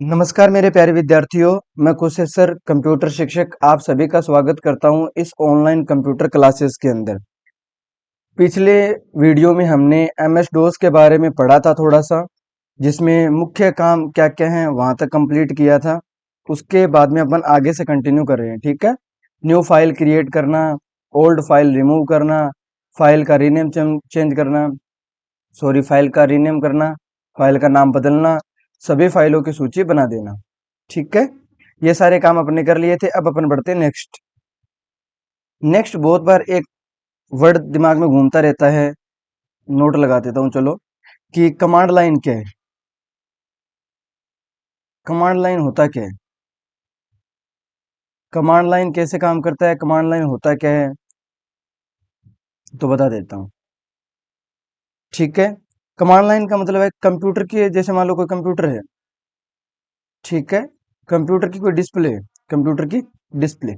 नमस्कार मेरे प्यारे विद्यार्थियों, मैं कुशेश्वर सर कंप्यूटर शिक्षक आप सभी का स्वागत करता हूं इस ऑनलाइन कंप्यूटर क्लासेस के अंदर। पिछले वीडियो में हमने एमएस डोस के बारे में पढ़ा था थोड़ा सा, जिसमें मुख्य काम क्या क्या हैं वहां तक कंप्लीट किया था। उसके बाद में अपन आगे से कंटिन्यू कर रहे हैं, ठीक है। न्यू फाइल क्रिएट करना, ओल्ड फाइल रिमूव करना, फाइल का रीनेम चेंज करना, सॉरी फाइल का रीनेम करना, फाइल का नाम बदलना, सभी फाइलों की सूची बना देना, ठीक है। ये सारे काम अपने कर लिए थे। अब अपन बढ़ते हैं नेक्स्ट। नेक्स्ट बहुत बार एक वर्ड दिमाग में घूमता रहता है, नोट लगा देता हूं चलो, कि कमांड लाइन क्या है। कमांड लाइन होता क्या है, कमांड लाइन कैसे काम करता है, कमांड लाइन होता क्या है, तो बता देता हूँ, ठीक है। कमांड लाइन का मतलब है कंप्यूटर की, जैसे मान लो कोई कंप्यूटर है, ठीक है। कंप्यूटर की कोई डिस्प्ले है, कंप्यूटर की डिस्प्ले,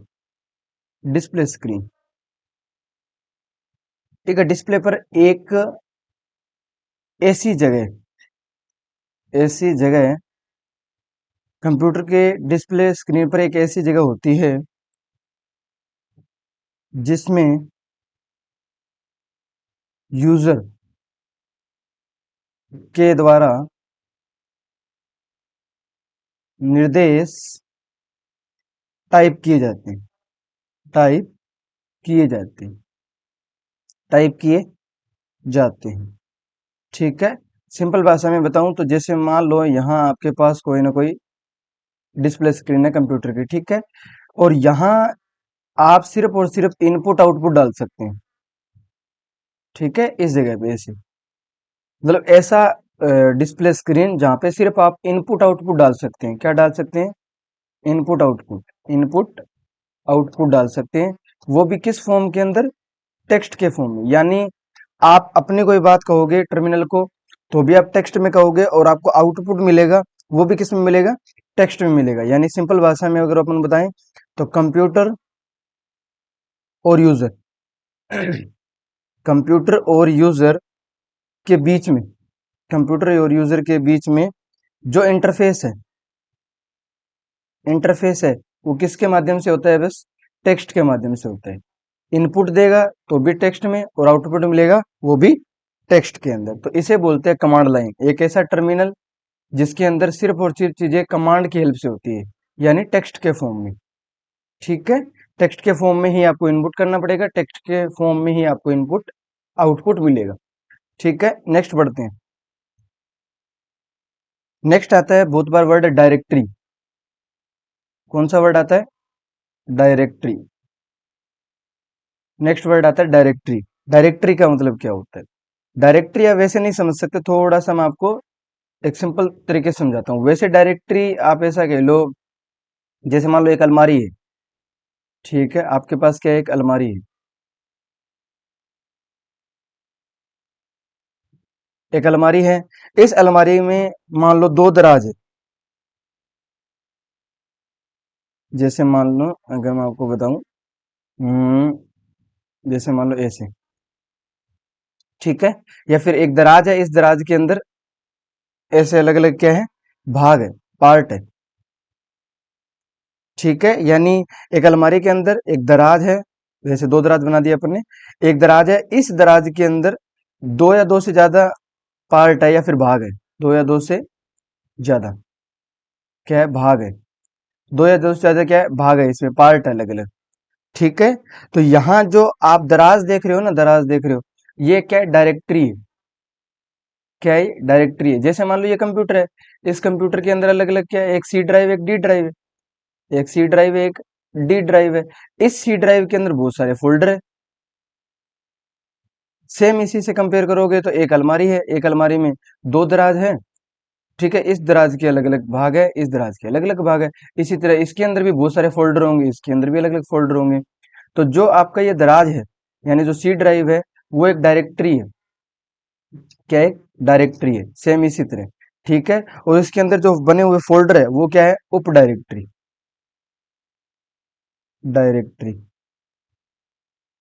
डिस्प्ले स्क्रीन, ठीक है। डिस्प्ले पर एक ऐसी जगह, ऐसी जगह कंप्यूटर के डिस्प्ले स्क्रीन पर एक ऐसी जगह होती है जिसमें यूजर के द्वारा निर्देश टाइप किए जाते हैं, टाइप किए जाते हैं, टाइप किए जाते हैं, ठीक है। सिंपल भाषा में बताऊं तो जैसे मान लो यहाँ आपके पास कोई ना कोई डिस्प्ले स्क्रीन है कंप्यूटर की, ठीक है। और यहाँ आप सिर्फ और सिर्फ इनपुट आउटपुट डाल सकते हैं, ठीक है। इस जगह पे ऐसे मतलब ऐसा डिस्प्ले स्क्रीन जहाँ पे सिर्फ आप इनपुट आउटपुट डाल सकते हैं। क्या डाल सकते हैं, इनपुट आउटपुट, इनपुट आउटपुट डाल सकते हैं। वो भी किस फॉर्म के अंदर, टेक्स्ट के फॉर्म में। यानी आप अपनी कोई बात कहोगे टर्मिनल को, तो भी आप टेक्स्ट में कहोगे, और आपको आउटपुट मिलेगा वो भी किस में मिलेगा, टेक्स्ट में मिलेगा। यानी सिंपल भाषा में अगर अपन बताएं तो कंप्यूटर और यूजर कंप्यूटर और यूजर के बीच में, कंप्यूटर और यूजर के बीच में जो इंटरफेस है, इंटरफेस है वो किसके माध्यम से होता है, बस टेक्स्ट के माध्यम से होता है। इनपुट देगा तो भी टेक्स्ट में, और आउटपुट मिलेगा वो भी टेक्स्ट के अंदर। तो इसे बोलते हैं कमांड लाइन, एक ऐसा टर्मिनल जिसके अंदर सिर्फ और सिर्फ चीजें कमांड की हेल्प से होती है, यानी टेक्स्ट के फॉर्म में, ठीक है। टेक्स्ट के फॉर्म में ही आपको इनपुट करना पड़ेगा, टेक्स्ट के फॉर्म में ही आपको इनपुट आउटपुट मिलेगा, ठीक है। नेक्स्ट बढ़ते हैं। नेक्स्ट आता है बहुत बार वर्ड डायरेक्टरी। कौन सा वर्ड आता है, डायरेक्टरी। नेक्स्ट वर्ड आता है डायरेक्टरी। डायरेक्टरी का मतलब क्या होता है, डायरेक्टरी आप वैसे नहीं समझ सकते, थोड़ा सा मैं आपको एक सिंपल तरीके से समझाता हूँ। वैसे डायरेक्टरी आप ऐसा कह लो, जैसे मान लो एक अलमारी है, ठीक है। आपके पास क्या है, एक अलमारी है, एक अलमारी है। इस अलमारी में मान लो दो दराज है, जैसे मान लो अगर मैं आपको बताऊं, जैसे मान लो ऐसे, ठीक है। या फिर एक दराज है, इस दराज के अंदर ऐसे अलग अलग क्या है, भाग है, पार्ट है, ठीक है। यानी एक अलमारी के अंदर एक दराज है, जैसे दो दराज बना दिया अपन ने, एक दराज है, इस दराज के अंदर दो या दो से ज्यादा पार्ट है या फिर भाग है, दो या दो से ज्यादा क्या है, भाग है, दो या दो से ज्यादा क्या है, भाग है, इसमें पार्ट है अलग अलग, ठीक है। तो यहाँ जो आप दराज देख रहे हो ना, दराज देख रहे हो, ये क्या है, डायरेक्टरी है। क्या है, डायरेक्टरी है। जैसे मान लो ये कंप्यूटर है, इस कंप्यूटर के अंदर अलग अलग क्या है, एक सी ड्राइव, एक डी ड्राइव है, एक सी ड्राइव है, एक डी ड्राइव है। इस सी ड्राइव के अंदर बहुत सारे फोल्डर है। सेम इसी से कंपेयर करोगे तो एक अलमारी है, एक अलमारी में दो दराज है, ठीक है। इस दराज के अलग अलग भाग है, इस दराज के अलग अलग भाग है। इसी तरह इसके अंदर भी बहुत सारे फोल्डर होंगे, इसके अंदर भी अलग अलग फोल्डर होंगे। तो जो आपका ये दराज है, यानी जो सी ड्राइव है, वो एक डायरेक्टरी है। क्या है, डायरेक्टरी है, सेम इसी तरह, ठीक है। और इसके अंदर जो बने हुए फोल्डर है वो क्या है, उप डायरेक्टरी, डायरेक्टरी,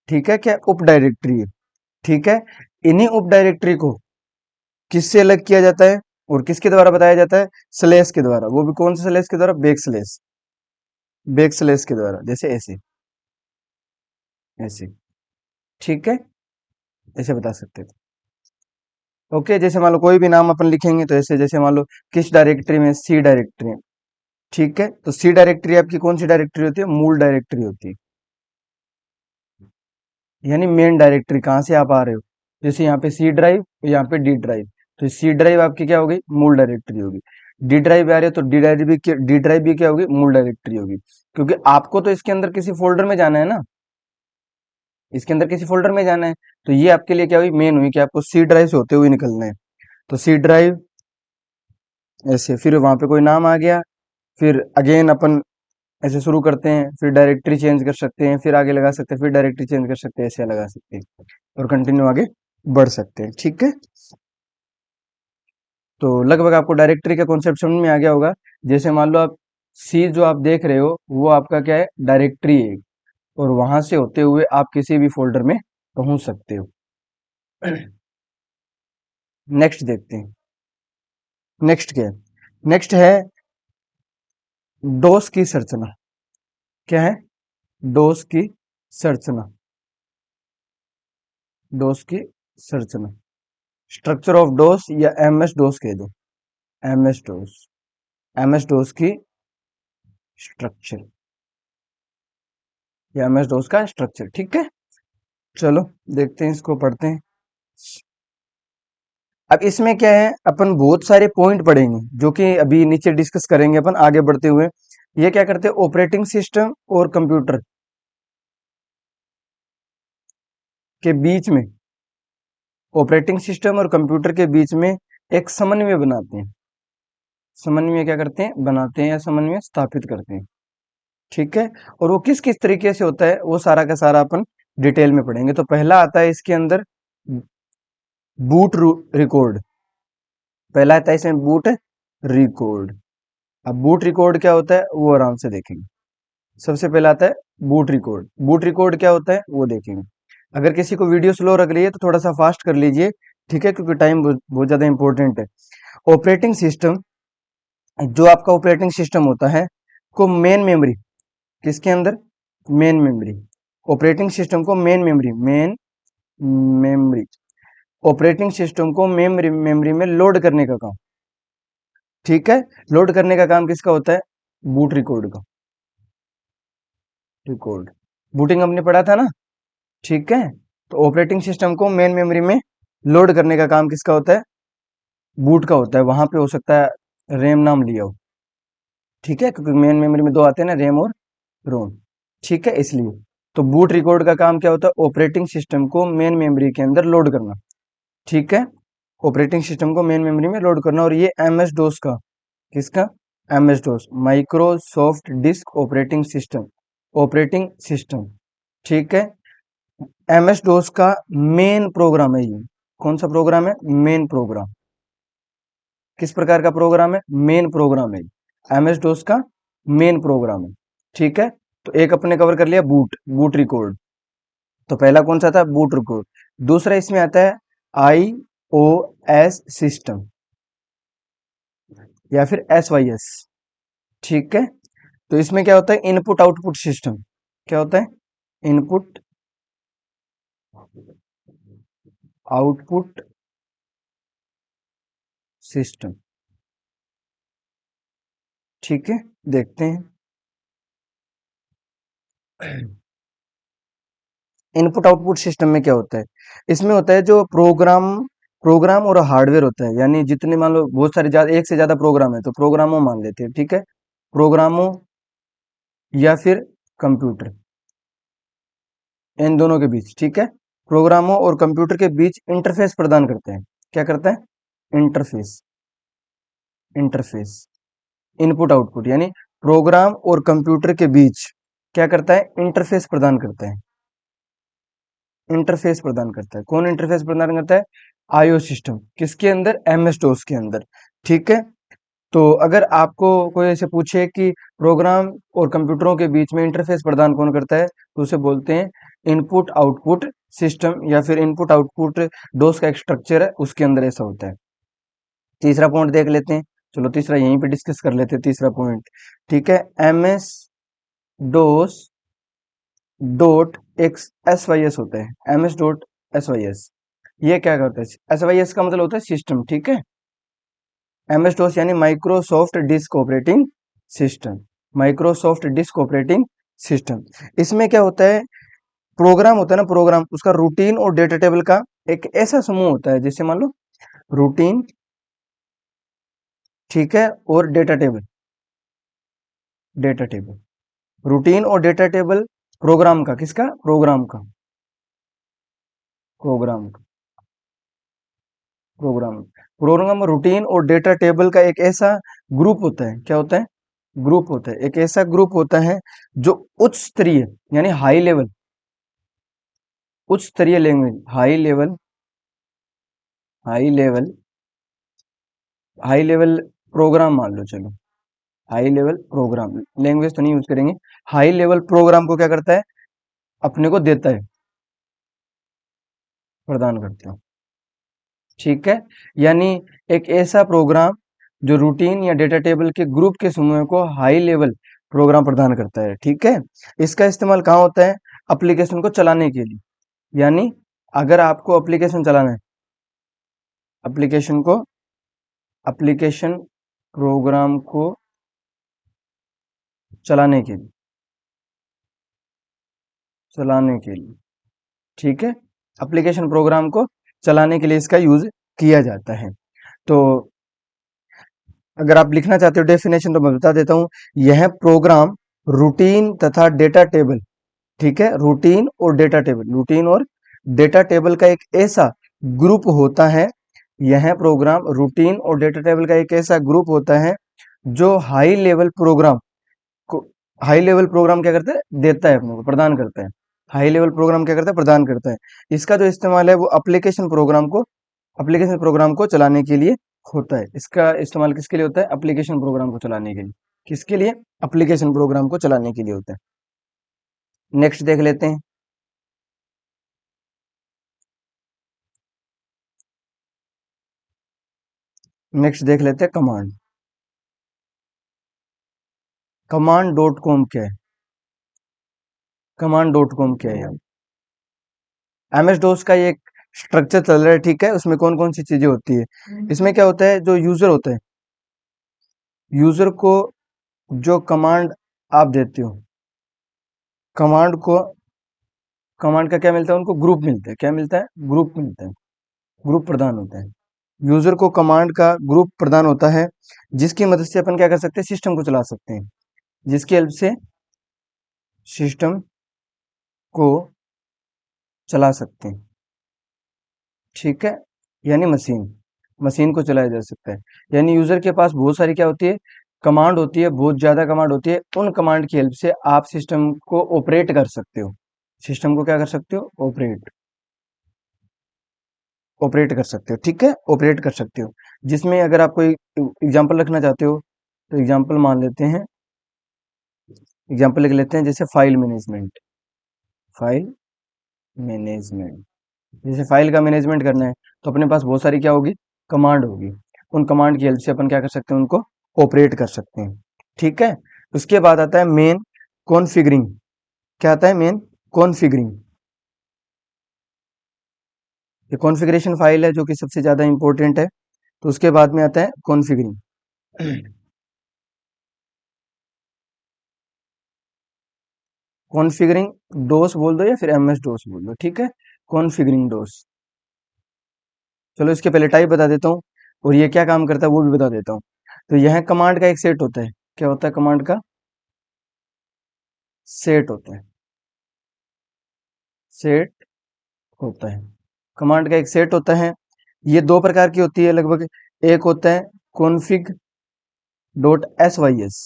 ठीक है। क्या उप डायरेक्टरी है, ठीक है। इन्हीं उप डायरेक्टरी को किससे अलग किया जाता है, और किसके द्वारा बताया जाता है? स्लेश के द्वारा। वो भी कौन से स्लेश के द्वारा? बैक स्लेश, बैक स्लेश के द्वारा। जैसे ऐसे, ऐसे, ठीक है, ऐसे बता सकते थे। ओके, जैसे मान लो कोई भी नाम अपन लिखेंगे तो ऐसे, जैसे मान लो किस डायरेक्टरी में? सी डायरेक्टरी में, ठीक है। तो सी डायरेक्टरी आपकी कौन सी डायरेक्टरी होती है? मूल डायरेक्टरी होती है, यानी मेन डायरेक्टरी। कहाँ से आप आ रहे हो? जैसे यहाँ पे सी ड्राइव, यहाँ पे डी ड्राइव, तो सी ड्राइव आपकी क्या होगी? मूल डायरेक्टरी होगी। डी ड्राइव आ रहे हो तो डी ड्राइव भी क्या होगी? मूल डायरेक्टरी होगी। क्योंकि आपको तो इसके अंदर किसी फोल्डर में जाना है ना, इसके अंदर किसी फोल्डर में जाना है। तो ये आपके लिए क्या हुई? मेन हुई कि आपको सी ड्राइव से होते हुए निकलना है। तो सी ड्राइव, ऐसे, फिर वहां पे कोई नाम आ गया, फिर अगेन अपन ऐसे शुरू करते हैं, फिर डायरेक्टरी चेंज कर सकते हैं, फिर आगे लगा सकते हैं, फिर डायरेक्टरी चेंज कर सकते हैं, ऐसे लगा सकते हैं और कंटिन्यू आगे बढ़ सकते हैं, ठीक है। तो लगभग आपको डायरेक्टरी का कॉन्सेप्ट समझ में आ गया होगा। जैसे मान लो आप सी जो आप देख रहे हो वो आपका क्या है? डायरेक्टरी है, और वहां से होते हुए आप किसी भी फोल्डर में पहुंच सकते हो। नेक्स्ट देखते हैं, नेक्स्ट क्या है? नेक्स्ट है डोस की संरचना। क्या है? डोस की संरचना, डोस की संरचना, स्ट्रक्चर ऑफ डोस या एमएस डोस कह दो, एमएस डोस, एमएस डोस की स्ट्रक्चर या एमएस डोस का स्ट्रक्चर, ठीक है। चलो देखते हैं, इसको पढ़ते हैं। अब इसमें क्या है, अपन बहुत सारे पॉइंट पढ़ेंगे जो कि अभी नीचे डिस्कस करेंगे अपन आगे बढ़ते हुए। ये क्या करते हैं? ऑपरेटिंग सिस्टम और कंप्यूटर के बीच में, ऑपरेटिंग सिस्टम और कंप्यूटर के बीच में एक समन्वय बनाते हैं। समन्वय क्या करते हैं? बनाते हैं, या समन्वय स्थापित करते हैं, ठीक है। और वो किस किस तरीके से होता है वो सारा का सारा अपन डिटेल में पढ़ेंगे। तो पहला आता है इसके अंदर बूट रिकॉर्ड। पहला आता है इसमें बूट रिकॉर्ड। अब बूट रिकॉर्ड क्या होता है वो आराम से देखेंगे। सबसे पहला आता है बूट रिकॉर्ड। बूट रिकॉर्ड क्या होता है वो देखेंगे। अगर किसी को वीडियो स्लो रख रही है तो थोड़ा सा फास्ट कर लीजिए, ठीक है, क्योंकि टाइम बहुत ज्यादा इंपॉर्टेंट है। ऑपरेटिंग सिस्टम, जो आपका ऑपरेटिंग सिस्टम होता है को मेन मेमोरी, किसके अंदर? Main memory. ऑपरेटिंग सिस्टम को main memory, main memory, operating system को मेमोरी मेमोरी में लोड करने का काम, ठीक है। लोड करने का काम किसका होता है? बूट रिकॉर्ड का। रिकॉर्ड, बूटिंग हमने पढ़ा था ना, ठीक है। तो ऑपरेटिंग सिस्टम को मेन मेमोरी में लोड करने का काम किसका होता है? बूट का होता है। वहां पे हो सकता है रैम नाम लिया हो, ठीक है, क्योंकि मेन मेमोरी में दो आते हैं ना, रैम और रोम, ठीक है, इसलिए। तो बूट रिकॉर्ड का काम क्या होता है? ऑपरेटिंग सिस्टम को मेन मेमोरी के अंदर लोड करना, ठीक है। ऑपरेटिंग सिस्टम को मेन मेमोरी में लोड करना। और ये एमएस डोस का, किसका? MS DOS, Microsoft disk operating system, operating system, ठीक है। एमएस डोस का मेन प्रोग्राम है ये। कौन सा प्रोग्राम है? Main program. किस प्रकार का प्रोग्राम है? मेन प्रोग्राम है। एमएस डोस का मेन प्रोग्राम है, ठीक है। तो एक अपने कवर कर लिया बूट, बूट रिकॉर्ड। तो पहला कौन सा था? Boot record. दूसरा इसमें आता है आई ओ एस सिस्टम या फिर एस वाई एस, ठीक है। तो इसमें क्या होता है? Input output system. क्या होता है? इनपुट आउटपुट सिस्टम, ठीक है। देखते हैं इनपुट आउटपुट सिस्टम में क्या होता है। इसमें होता है जो प्रोग्राम, प्रोग्राम और हार्डवेयर होता है, यानी जितने मान लो बहुत सारे ज्यादा, एक से ज्यादा प्रोग्राम है तो प्रोग्रामों मान लेते हैं, ठीक है। प्रोग्रामों या फिर कंप्यूटर, इन दोनों के बीच, ठीक है। प्रोग्रामों और कंप्यूटर के बीच इंटरफेस प्रदान करते हैं। क्या करता है? इंटरफेस, इंटरफेस, इनपुट आउटपुट, यानी प्रोग्राम और कंप्यूटर के बीच क्या करता है? इंटरफेस प्रदान करता है। इंटरफेस प्रदान करता है। कौन इंटरफेस प्रदान करता है? IO system. किसके अंदर? एमएस डोस के अंदर, ठीक है। तो अगर आपको कोई ऐसे पूछे कि प्रोग्राम और कंप्यूटरों के बीच में इंटरफेस प्रदान कौन करता है, तो उसे बोलते हैं इनपुट आउटपुट सिस्टम, या फिर इनपुट आउटपुट डोस का एक स्ट्रक्चर है उसके अंदर ऐसा होता है, तीसरा पॉइंट देख लेते हैं। चलो तीसरा यहीं पे डिस्कस कर लेते हैं, तीसरा पॉइंट। ठीक है, MS डोस डॉट एक्स SYS होता है, MS डॉट SYS। ये क्या करता है? SYS का मतलब होता है सिस्टम। ठीक है, MS डोस यानी Microsoft disk operating system, Microsoft disk operating system. इसमें क्या होता है, प्रोग्राम होता है ना, प्रोग्राम उसका रूटीन और डेटा टेबल का एक ऐसा समूह होता है, जैसे मान लो रूटीन, ठीक है, और data table, data table, routine और डेटा टेबल प्रोग्राम का, किसका? प्रोग्राम का, प्रोग्राम का, प्रोग्राम प्रोग्राम रूटीन और डेटा टेबल का एक ऐसा ग्रुप होता है। क्या होता है? ग्रुप होता है, एक ऐसा ग्रुप होता है जो उच्च स्तरीय यानी हाई लेवल, उच्च स्तरीय language, high level, high level, high level program मान लो, चलो हाई लेवल प्रोग्राम, लैंग्वेज तो नहीं यूज करेंगे, हाई लेवल प्रोग्राम को क्या करता है? अपने को देता है, प्रदान करता है। ठीक है, यानी एक ऐसा प्रोग्राम जो रूटीन या डेटा टेबल के ग्रुप के समूह को हाई लेवल प्रोग्राम प्रदान करता है। ठीक है, इसका इस्तेमाल कहाँ होता है? एप्लीकेशन को चलाने के लिए, यानी अगर आपको एप्लीकेशन चलाना है, एप्लीकेशन को, एप्लीकेशन प्रोग्राम को चलाने के लिए, चलाने के लिए, ठीक है, एप्लीकेशन प्रोग्राम को चलाने के लिए इसका यूज किया जाता है। तो अगर आप लिखना चाहते हो डेफिनेशन तो मैं बता देता हूं। यह प्रोग्राम रूटीन तथा डेटा टेबल, ठीक है, रूटीन और डेटा टेबल, रूटीन और डेटा टेबल का एक ऐसा ग्रुप होता है। यह प्रोग्राम रूटीन और डेटा टेबल का एक ऐसा ग्रुप होता है जो हाई लेवल प्रोग्राम को, हाई लेवल प्रोग्राम क्या करता है? देता है, अपने को प्रदान करता है। हाई लेवल प्रोग्राम क्या करता है? प्रदान करता है। इसका जो इस्तेमाल है वो एप्लीकेशन प्रोग्राम को, एप्लीकेशन प्रोग्राम को चलाने के लिए होता है। इसका इस्तेमाल किसके लिए होता है? एप्लीकेशन प्रोग्राम को चलाने के लिए। किसके लिए? एप्लीकेशन प्रोग्राम को चलाने के लिए होता है। नेक्स्ट देख लेते हैं। नेक्स्ट देख लेते हैं कमांड। कमांड डॉट कॉम क्या है? कमांड डॉट कॉम क्या है यहाँ? MS डोस का ये एक स्ट्रक्चर चल रहा है, ठीक है, उसमें कौन कौन सी चीजें होती है? इसमें क्या होता है, जो यूजर होता है, यूजर को जो कमांड आप देते हो, कमांड को, कमांड का क्या मिलता है? उनको ग्रुप मिलता है। क्या मिलता है? ग्रुप मिलता है, ग्रुप प्रदान होता है। यूजर को कमांड का ग्रुप प्रदान होता है, जिसकी मदद से अपन क्या कर सकते हैं? सिस्टम को चला सकते हैं, जिसकी हेल्प से सिस्टम को चला सकते हैं। ठीक है, यानी मशीन, मशीन को चलाया जा सकता है। यानी यूजर के पास बहुत सारी क्या होती है? कमांड होती है, बहुत ज्यादा कमांड होती है। उन कमांड की हेल्प से आप सिस्टम को ऑपरेट कर सकते हो। सिस्टम को क्या कर सकते हो? ऑपरेट, ऑपरेट कर सकते हो। ठीक है, ऑपरेट कर सकते हो। जिसमें अगर आप कोई एग्जांपल रखना चाहते हो तो एग्जांपल मान लेते हैं, एग्जांपल लिख लेते हैं, जैसे फाइल मैनेजमेंट, फाइल मैनेजमेंट। जैसे फाइल का मैनेजमेंट करना है तो अपने पास बहुत सारी क्या होगी? कमांड होगी। उन कमांड की हेल्प से अपन क्या कर सकते हैं? उनको ऑपरेट कर सकते हैं। ठीक है, उसके बाद आता है मेन कॉन्फ़िगरिंग। क्या आता है? Main configuring. ये कॉन्फ़िगरेशन फाइल है जो कि सबसे ज्यादा इंपॉर्टेंट है। तो उसके बाद में आता है कॉन्फ़िगरिंग। कॉन्फ़िगरिंग डोस बोल दो या फिर MS डोस बोल दो, ठीक है, कॉन्फ़िगरिंग डोस। चलो इसके पहले टाइप बता देता हूँ और ये क्या काम करता है वो भी बता देता हूँ। तो यह कमांड का एक सेट होता है। क्या होता है? कमांड का सेट होता है, सेट होता है, कमांड का एक सेट होता है। ये दो प्रकार की होती है लगभग। एक होता है कॉन्फ़िग डॉट SYS,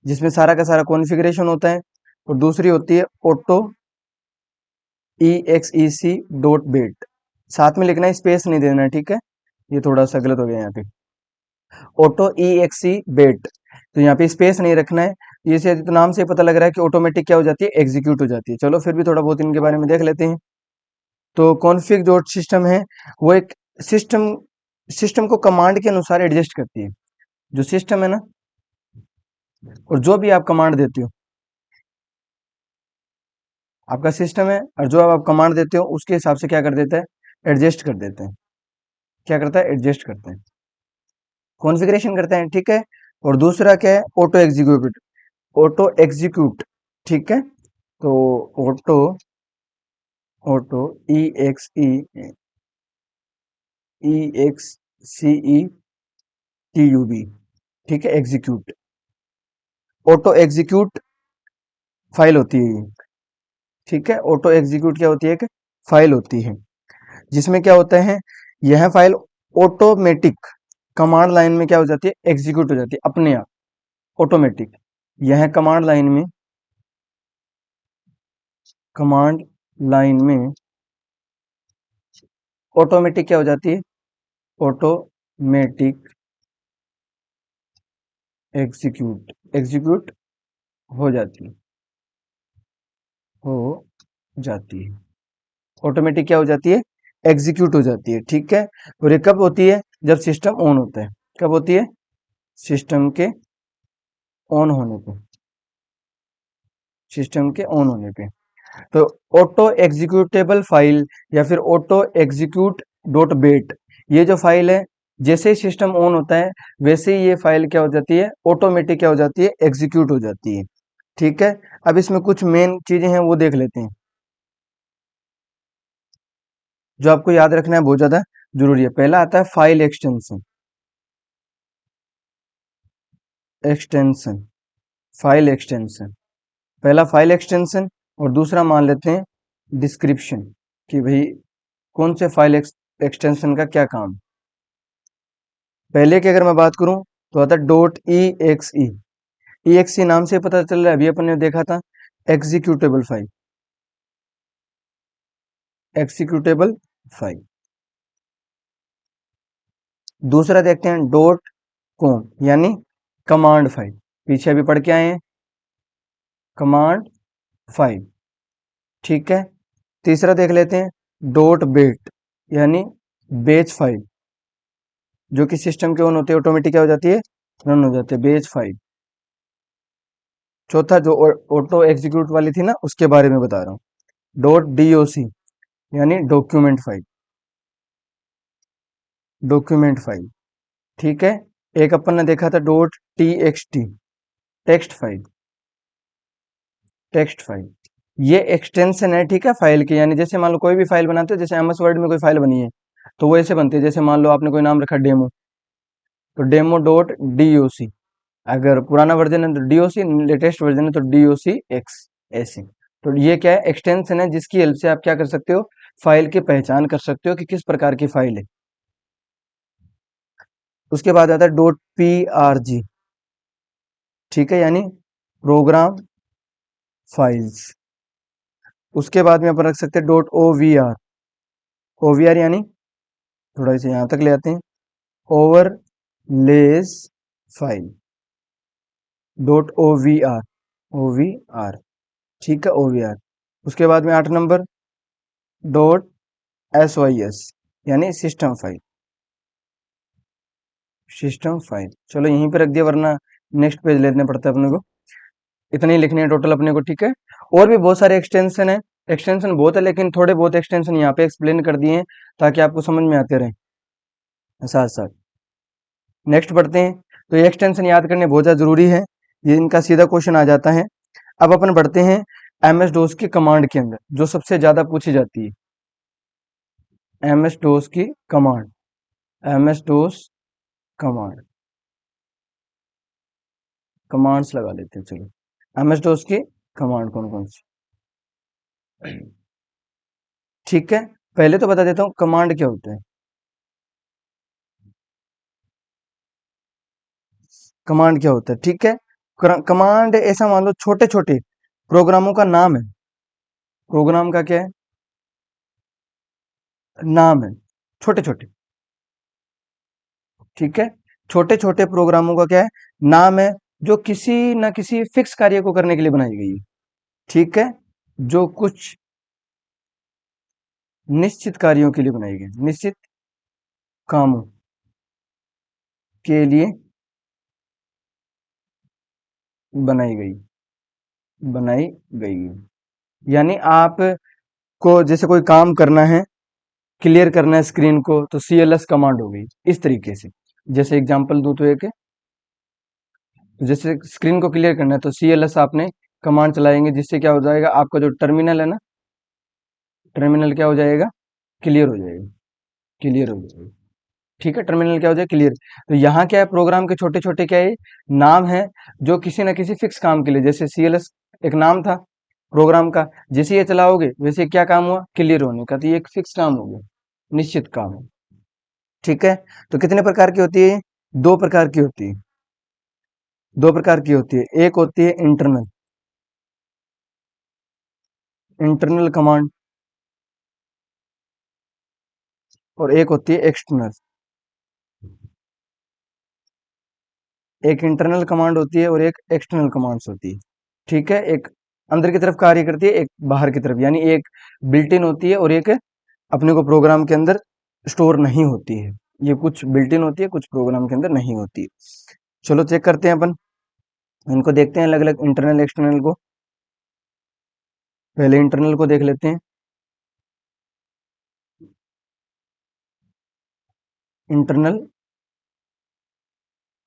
जिसमें सारा का सारा कॉन्फ़िगरेशन होता है, और दूसरी होती है ऑटो EXEC डॉट बेट। साथ में लिखना है, स्पेस नहीं देना है, ठीक है, ये थोड़ा सा गलत हो गया यहाँ पे। ऑटो EXE बेट, तो यहाँ पे स्पेस नहीं रखना है। ये से तो नाम से पता लग रहा है कि ऑटोमेटिक क्या हो जाती है? एग्जीक्यूट हो जाती है। चलो फिर भी थोड़ा बहुत इनके बारे में देख लेते हैं। तो कॉन्फ़िग डॉट सिस्टम है, वो एक सिस्टम सिस्टम को कमांड के अनुसार एडजस्ट करती है। जो सिस्टम है ना, और जो भी आप कमांड देते हो, आपका सिस्टम है और जो आप कमांड देते हो उसके हिसाब से क्या कर देता है, एडजस्ट कर देते हैं। क्या करता है, एडजस्ट करते हैं, कॉन्फ़िगरेशन करते हैं, ठीक है। और दूसरा क्या है, ऑटो एग्जीक्यूट, ऑटो एग्जीक्यूट, ठीक है। तो ऑटो, ऑटो ई एक्स ई एक्स सी ई टी यू बी, ठीक है, एग्जीक्यूट, ऑटो एग्जीक्यूट फाइल होती है ये, ठीक है। ऑटो एग्जीक्यूट क्या होती है, एक फाइल होती है जिसमें क्या होता है, यह फाइल ऑटोमेटिक कमांड लाइन में क्या हो जाती है, एग्जीक्यूट हो जाती है अपने आप, ऑटोमेटिक। यह कमांड लाइन में ऑटोमेटिक क्या हो जाती है, ऑटोमेटिक एग्जीक्यूट हो जाती है, हो जाती है, ऑटोमेटिक क्या हो जाती है, एग्जीक्यूट हो जाती है, ठीक है। और ये कब होती है, जब सिस्टम ऑन होता है। कब होती है, सिस्टम के ऑन होने पे, सिस्टम के ऑन होने पे। तो ऑटो एग्जीक्यूटेबल फाइल या फिर ऑटो एग्जीक्यूट डॉट बेट, ये जो फाइल है, जैसे ही सिस्टम ऑन होता है वैसे ही ये फाइल क्या हो जाती है, ऑटोमेटिक क्या हो जाती है, एग्जीक्यूट हो जाती है, ठीक है। अब इसमें कुछ मेन चीजें हैं वो देख लेते हैं, जो आपको याद रखना है, बहुत ज्यादा जरूरी है। पहला आता है file extension, extension, file extension, पहला फाइल एक्सटेंशन। और दूसरा मान लेते हैं डिस्क्रिप्शन, कि भाई कौन से फाइल एक्सटेंशन का क्या काम। पहले की अगर मैं बात करूं तो आता डॉट ई एक्स ई एक्स ई, नाम से पता चल रहा है, अभी अपन ने देखा था, एग्जीक्यूटेबल फाइल, एग्जीक्यूटेबल फाइल। दूसरा देखते हैं डॉट कॉम, यानी कमांड फाइल, पीछे अभी पढ़ के आए हैं, कमांड फाइल, ठीक है। तीसरा देख लेते हैं डॉट बेट, यानी बेच फाइल, जो कि सिस्टम के ऑन होते हैं ऑटोमेटिक क्या हो जाती है, रन हो जाती है, बेच फाइल। चौथा जो ऑटो एग्जीक्यूट वाली थी ना, उसके बारे में बता रहा हूँ, डॉट डीओसी, यानी डॉक्यूमेंट फाइल, डॉक्यूमेंट फाइल, ठीक है। एक अपन ने देखा था dot T x T, text file, text file, ये एक्सटेंशन है, ठीक है, फाइल की। यानी जैसे मान लो कोई भी फाइल बनाते हो, जैसे एमएस वर्ड में कोई फाइल बनी है तो वो ऐसे बनती है, जैसे मान लो आपने कोई नाम रखा डेमो, तो डेमो डॉट डीओसी, अगर पुराना वर्जन है तो डीओसी, लेटेस्ट वर्जन है तो डीओसी एक्स, ऐसे। तो ये क्या है, एक्सटेंशन है जिसकी हेल्प से आप क्या कर सकते हो, फाइल की पहचान कर सकते हो कि किस प्रकार की फाइल है। उसके बाद आता है डॉट पी आर जी, ठीक है, यानी प्रोग्राम फाइल्स। उसके बाद में अपन रख सकते हैं dot O V R, O V R यानी, थोड़ा इसे यहां तक ले आते हैं, overlays file, dot O V R, O V R, ठीक है, ओ वी आर। उसके बाद में 8 number dot S Y S, यानी सिस्टम फाइल, सिस्टम फाइल। चलो यहीं पे रख दिया, वरना नेक्स्ट पेज लेने पड़ता है अपने को, इतने ही लिखने हैं टोटल अपने को, ठीक है। और भी बहुत सारे एक्सटेंशन है, एक्सटेंशन बहुत है, लेकिन थोड़े बहुत एक्सटेंशन यहाँ पे एक्सप्लेन कर दिए हैं ताकि आपको समझ में आते रहे साथ साथ। नेक्स्ट बढ़ते हैं, तो ये एक्सटेंशन याद करने बहुत ज़्यादा जरूरी है, ये इनका सीधा क्वेश्चन आ जाता है। अब अपन बढ़ते हैं एमएस डोस की कमांड के अंदर, जो सबसे ज्यादा पूछी जाती है, एमएस डोस की कमांड, एमएस डोस कमांड, कमांड्स लगा लेते हैं, चलो एमएस डोस की कमांड कौन कौन सी, ठीक है। पहले तो बता देता हूँ कमांड क्या होता है। कमांड क्या होता है, ठीक है। कमांड ऐसा मान लो छोटे छोटे प्रोग्रामों का नाम है, प्रोग्राम का क्या है, नाम है, छोटे छोटे, ठीक है। छोटे छोटे प्रोग्रामों का क्या है, नाम है, जो किसी न किसी फिक्स कार्य को करने के लिए बनाई गई है, ठीक है, जो कुछ निश्चित कार्यों के लिए बनाई गई, निश्चित कामों, के लिए बनाई गई है। यानी आप को जैसे कोई काम करना है, क्लियर करना है स्क्रीन को, तो cls कमांड हो गई इस तरीके से। जैसे एग्जांपल दूं तो एक, तो जैसे स्क्रीन को क्लियर करना है तो cls आपने कमांड चलाएंगे, जिससे क्या हो जाएगा, आपका जो टर्मिनल है ना, टर्मिनल क्या हो जाएगा, क्लियर हो जाएगा, क्लियर हो जाएगा। ठीक है, टर्मिनल क्या हो जाए, क्लियर। तो यहाँ क्या है, प्रोग्राम के छोटे छोटे क्या है, नाम है, जो किसी ना किसी फिक्स काम के लिए, जैसे cls एक नाम था प्रोग्राम का, जैसे ये चलाओगे वैसे क्या काम हुआ, क्लियर होने का, तो ये एक फिक्स काम हो गया, निश्चित काम है। ठीक है, तो कितने प्रकार की होती है ये? दो प्रकार की होती है, दो प्रकार की होती है। एक होती है इंटरनल, इंटरनल कमांड, और एक होती है एक्सटर्नल। एक इंटरनल कमांड होती है और एक एक्सटर्नल कमांड्स होती है। ठीक है, एक अंदर की तरफ कार्य करती है, एक बाहर की तरफ, यानी एक बिल्ट इन होती है और एक अपने को प्रोग्राम के अंदर स्टोर नहीं होती है। ये कुछ बिल्ट इन होती है, कुछ प्रोग्राम के अंदर नहीं होती है। चलो चेक करते हैं अपन, इनको देखते हैं अलग अलग, इंटरनल एक्सटर्नल को। पहले इंटरनल को देख लेते हैं। इंटरनल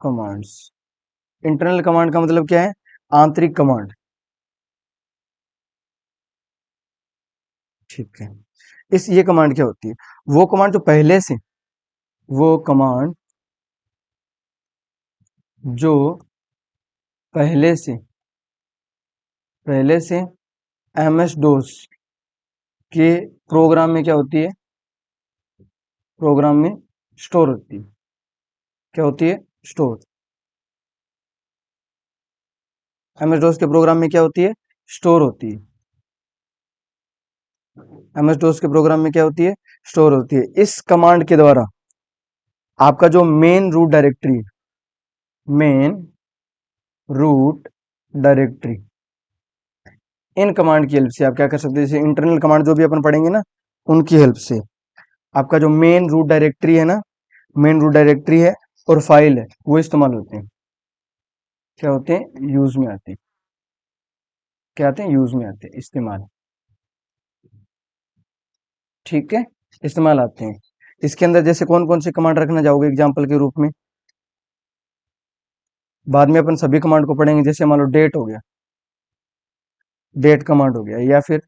कमांड्स, इंटरनल कमांड का मतलब क्या है, आंतरिक कमांड। ठीक है, इस ये कमांड क्या होती है, वो कमांड जो पहले से, वो कमांड जो पहले से एमएस डोस के प्रोग्राम में क्या होती है, प्रोग्राम में स्टोर होती है। क्या होती है, स्टोर। एमएस डोस के प्रोग्राम में क्या होती है, स्टोर होती है। एमएस डोस के प्रोग्राम में क्या होती है, स्टोर होती है। इस कमांड के द्वारा आपका जो main root directory, main root directory, इन कमांड की हेल्प से आप क्या कर सकते हैं, जैसे इंटरनल कमांड जो भी अपन पढ़ेंगे ना, उनकी हेल्प से आपका जो मेन रूट डायरेक्टरी है ना, मेन रूट डायरेक्टरी है और फाइल है, वो इस्तेमाल होते हैं। क्या होते हैं, यूज में आते हैं। क्या आते हैं, यूज में आते हैं, इस्तेमाल। ठीक है, इस्तेमाल आते हैं। इसके अंदर जैसे कौन कौन से कमांड रखना चाहोगे एग्जाम्पल के रूप में, बाद में अपन सभी कमांड को पढ़ेंगे। जैसे मान लो डेट हो गया, डेट कमांड हो गया, या फिर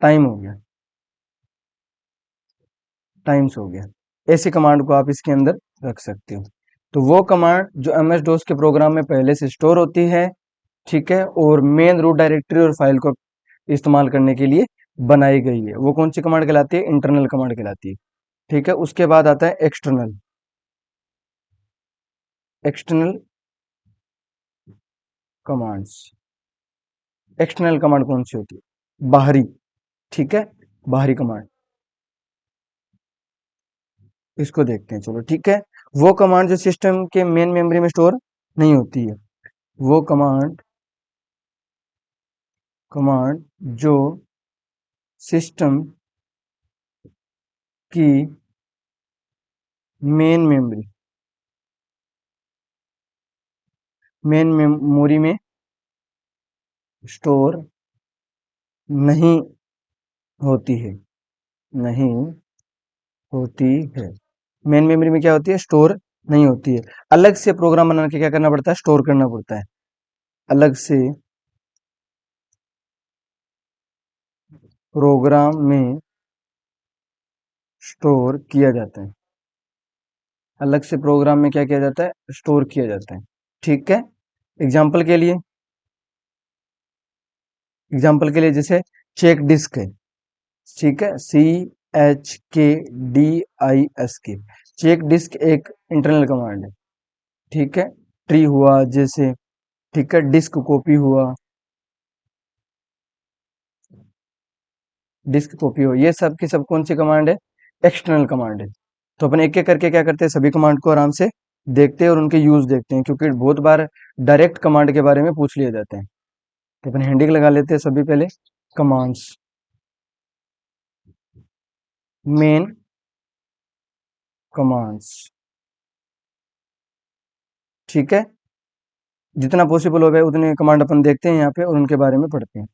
टाइम हो गया, टाइम्स हो गया। ऐसी कमांड को आप इसके अंदर रख सकते हो। तो वो कमांड जो एमएस डोस के प्रोग्राम में पहले से स्टोर होती है, ठीक है, और मेन रूट डायरेक्टरी और फाइल को इस्तेमाल करने के लिए बनाई गई है, वो कौन सी कमांड कहलाती है, इंटरनल कमांड कहलाती है। ठीक है, उसके बाद आता है external, external commands. External command कौन सी होती है, बाहरी। ठीक है, बाहरी कमांड, इसको देखते हैं। चलो ठीक है, वो कमांड जो सिस्टम के मेन मेमोरी में स्टोर नहीं होती है, वो कमांड, कमांड जो सिस्टम की मेन मेमोरी, मेन मेमोरी में स्टोर नहीं होती है, नहीं होती है। मेन मेमोरी में क्या होती है, स्टोर नहीं होती है। अलग से प्रोग्राम बना के क्या करना पड़ता है, स्टोर करना पड़ता है, अलग से प्रोग्राम में स्टोर किया जाता है, अलग से प्रोग्राम में क्या किया जाता है, स्टोर किया जाता है। ठीक है, एग्जाम्पल के लिए, एग्जाम्पल के लिए जैसे चेक डिस्क है, ठीक है, CHKDISK, चेक डिस्क एक इंटरनल कमांड है। ठीक है, ट्री हुआ जैसे, ठीक है, डिस्क कॉपी हुआ, डिस्क कॉपी हो, ये सब की सब कौन सी कमांड है, एक्सटर्नल कमांड है। तो अपन एक एक करके क्या करते हैं, सभी कमांड को आराम से देखते हैं और उनके यूज देखते हैं, क्योंकि बहुत बार डायरेक्ट कमांड के बारे में पूछ लिए जाते हैं। तो अपन हेडिंग लगा लेते हैं सभी, पहले कमांड्स, मेन कमांड्स, ठीक है, जितना पॉसिबल हो गया उतने कमांड अपन देखते हैं यहाँ पे और उनके बारे में पढ़ते हैं।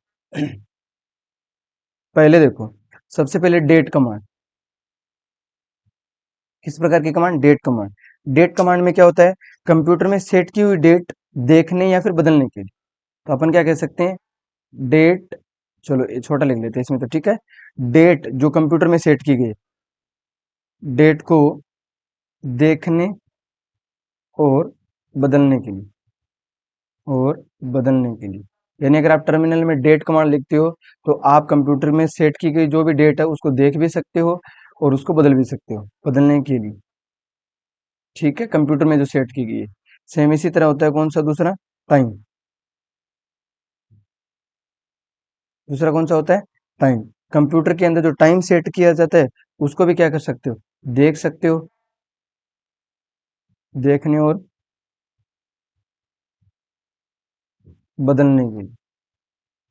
पहले देखो, सबसे पहले डेट कमांड। किस प्रकार की command? Date command. Date command में क्या होता है? कंप्यूटर में सेट की हुई डेट देखने या फिर बदलने के लिए। तो अपन क्या कह सकते हैं? डेट, चलो ये छोटा लिख लेते हैं इसमें तो, ठीक है। डेट जो कंप्यूटर में सेट की गई, डेट को देखने और बदलने के लिए, और बदलने के लिए। यानी अगर आप टर्मिनल में डेट कमांड लिखते हो तो आप कंप्यूटर में सेट की गई जो भी डेट है उसको देख भी सकते हो और उसको बदल भी सकते हो बदलने के लिए। ठीक है, कंप्यूटर में जो सेट की गई है। सेम इसी तरह होता है कौन सा दूसरा? टाइम। दूसरा कौन सा होता है? टाइम। कंप्यूटर के अंदर जो टाइम सेट किया जाता है उसको भी क्या कर सकते हो? देख सकते हो, देखने और बदलने के लिए,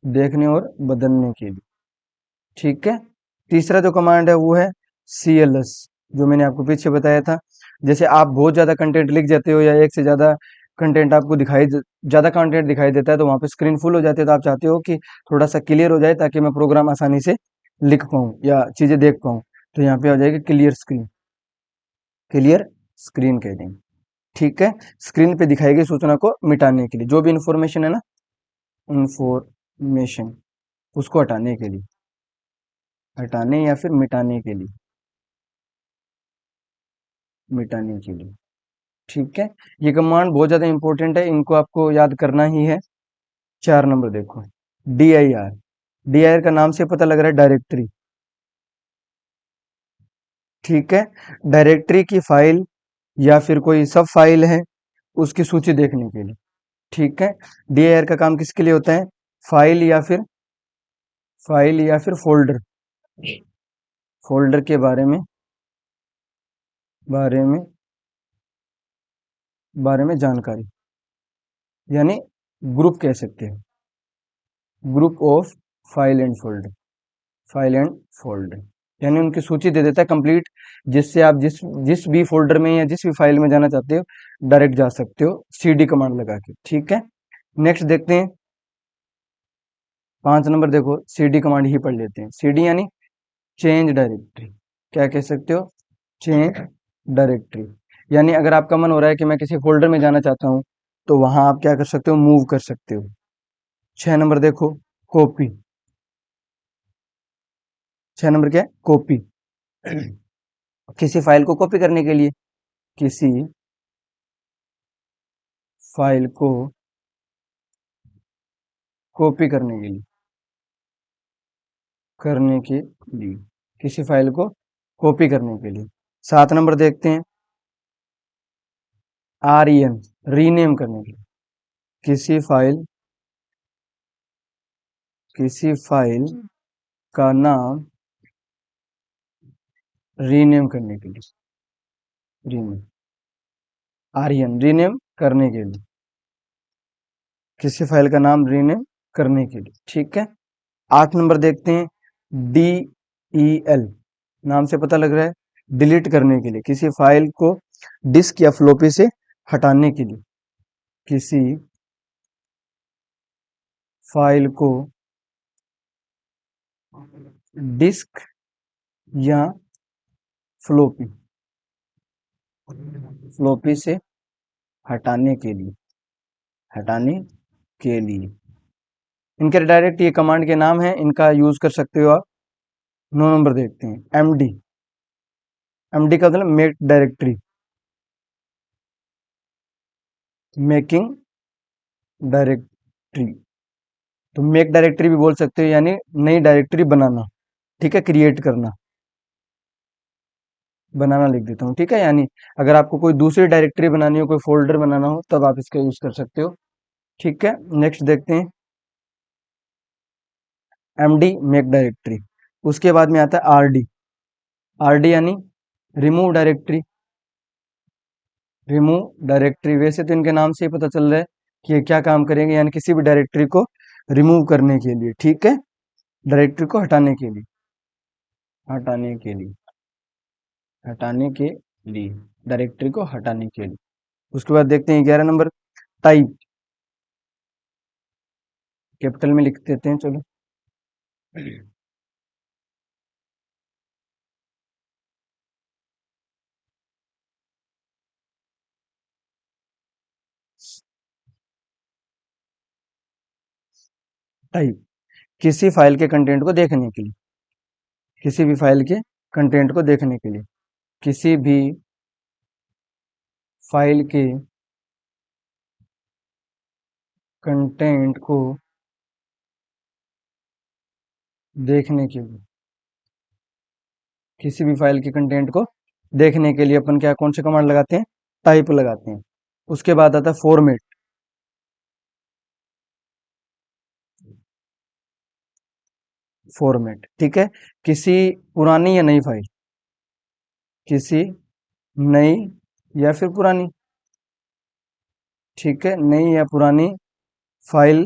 देखने और बदलने के लिए। ठीक है। तीसरा जो कमांड है वो है CLS, जो मैंने आपको पीछे बताया था। जैसे आप बहुत ज्यादा कंटेंट लिख जाते हो या एक से ज्यादा कंटेंट आपको ज्यादा कंटेंट दिखाई देता है तो वहां पे स्क्रीन फुल हो जाती है, तो आप चाहते हो कि थोड़ा सा क्लियर हो जाए ताकि मैं प्रोग्राम आसानी से लिख पाऊं या चीजें देख पाऊं। तो यहाँ पे आ जाएगी क्लियर स्क्रीन। क्लियर स्क्रीन कह देंगे। ठीक है, स्क्रीन पे दिखाई गई सूचना को मिटाने के लिए, जो भी इंफॉर्मेशन है ना, इंफॉर्मेशन, उसको हटाने के लिए, हटाने या फिर मिटाने के लिए, मिटाने के लिए। ठीक है, ये कमांड बहुत ज्यादा इंपॉर्टेंट है, इनको आपको याद करना ही है। 4 नंबर देखो, DIR। DIR का नाम से पता लग रहा है डायरेक्टरी। ठीक है, डायरेक्टरी की फाइल या फिर कोई सब फाइल है उसकी सूची देखने के लिए। ठीक है, DIR का काम किसके लिए होता है? फाइल या फिर फोल्डर, फोल्डर के बारे में बारे में जानकारी, यानी ग्रुप कह सकते हैं, group of file and folder, file and folder, यानी उनकी सूची दे देता है कंप्लीट, जिससे आप जिस जिस भी फोल्डर में या जिस भी फाइल में जाना चाहते हो डायरेक्ट जा सकते हो CD कमांड लगा के। ठीक है, नेक्स्ट देखते हैं 5 नंबर। देखो, CD कमांड ही पढ़ लेते हैं। CD यानी चेंज डायरेक्टरी। क्या कह सकते हो? Change directory. यानी अगर आपका मन हो रहा है कि मैं किसी फोल्डर में जाना चाहता हूं तो वहां आप क्या कर सकते हो? मूव कर सकते हो। 6 नंबर देखो, कॉपी। 6 नंबर क्या है? कॉपी। किसी फाइल को कॉपी करने के लिए, किसी फाइल को कॉपी करने के लिए, किसी फाइल को कॉपी करने के लिए। 7 नंबर देखते हैं, REN, रीनेम करने के लिए। किसी फाइल किसी फाइल का नाम रीनेम करने के लिए, रीनेम, REN, रीनेम करने के लिए, किसी फाइल का नाम रीनेम करने के लिए। ठीक है, 8 नंबर देखते हैं, DEL, नाम से पता लग रहा है डिलीट करने के लिए, किसी फाइल को डिस्क या फ्लोपी से हटाने के लिए, किसी फाइल को डिस्क या फ्लोपी फ्लोपी से हटाने के लिए, हटाने के लिए। इनके डायरेक्ट ये कमांड के नाम है, इनका यूज कर सकते हो आप। 9 नंबर देखते हैं, MD। MD का मतलब मेक डायरेक्टरी, मेकिंग डायरेक्टरी। तो मेक डायरेक्टरी भी बोल सकते हो, यानी नई डायरेक्टरी बनाना। ठीक है, क्रिएट करना, बनाना लिख देता हूँ। ठीक है, यानी अगर आपको कोई दूसरी डायरेक्टरी बनानी हो, कोई फोल्डर बनाना हो, तब आप इसका यूज कर सकते हो। ठीक है, नेक्स्ट देखते हैं, MD मेक डायरेक्टरी। उसके बाद में आता है RD। RD यानी रिमूव डायरेक्टरी, रिमूव डायरेक्टरी। वैसे तो इनके नाम से ही पता चल रहा है कि ये क्या काम करेंगे, यानी किसी भी डायरेक्टरी को रिमूव करने के लिए। ठीक है, डायरेक्टरी को हटाने के लिए, हटाने के लिए, हटाने के लिए, डायरेक्टरी को हटाने के लिए। उसके बाद देखते हैं 11 नंबर, टाइप। कैपिटल में लिख देते हैं, चलो। टाइप, किसी फाइल के कंटेंट को देखने के लिए, किसी भी फाइल के कंटेंट को देखने के लिए, किसी भी फाइल के कंटेंट को देखने के लिए, किसी भी फाइल के कंटेंट को देखने के लिए अपन क्या, कौन से कमांड लगाते हैं, टाइप लगाते हैं। उसके बाद आता है फॉर्मेट। फॉर्मेट, ठीक है। किसी पुरानी या नई फाइल, किसी नई या फिर पुरानी, ठीक है, नई या पुरानी फाइल